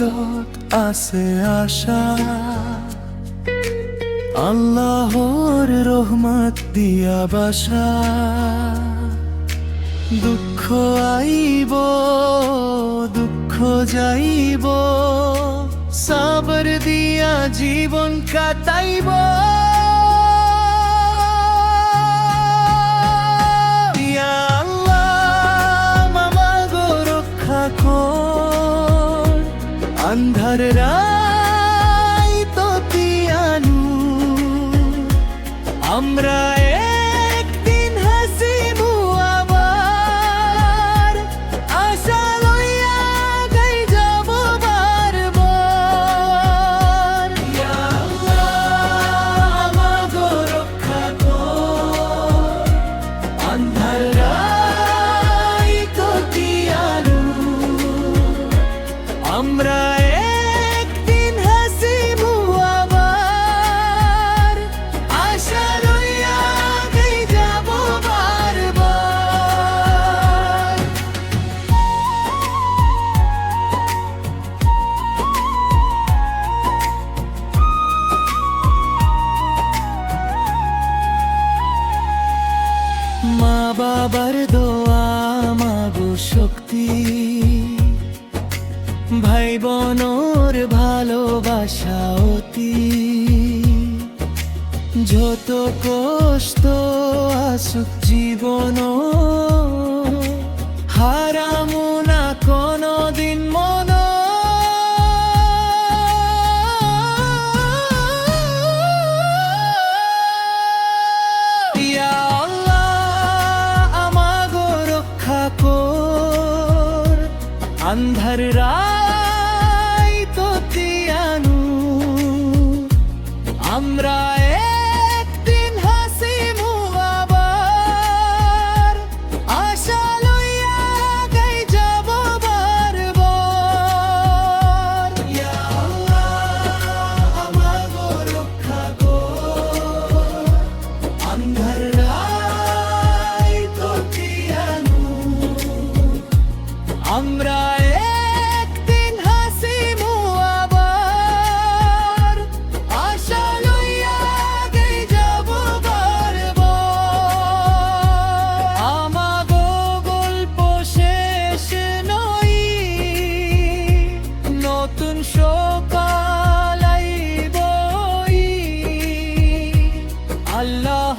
দিলত আছে আশা, আল্লাহর রহমত দিয়া বাসা। দুঃখ আইব দুঃখ যাইব, সাবর দিয়া জীবন কাটাইব। ইয়া আল্লাহ আমাগো রক্ষা কর, আন্ধার রাত তিয়ানু আমরা একদিন হাসিবু আবার, আশা লইয়া গাই যাব বারবার। ইয়া আল্লাহ আমাগো রক্ষা কর, আন্ধার রাত তিয়ানু আমরা একদিন হাসিবু আবার, আশা লইয়া গাই যাব বারবার। মা বাবার দোয়া মাগো শক্তি, ভাই বোনর ভালোবাসা অতি। যত কষ্ট আসুক জীবন, হারামু না কোনদিন মন। ইয়া আল্লাহ আমাগো রক্ষা কর, আন্ধার রাত তিয়ানু আমরা একদিন হাসিমু আবার, আশা লইয়া গাই যাব বারবার। ইয়া আল্লাহ আমাগো রক্ষা কর, আন্ধার রাত তিয়ানু আমরা একদিন হাসিমু আবার, আশা লইয়া গাই যাব বারবার। আমাগো গল্প শেষ নই, নতুন সকাল আইবই। আল্লাহ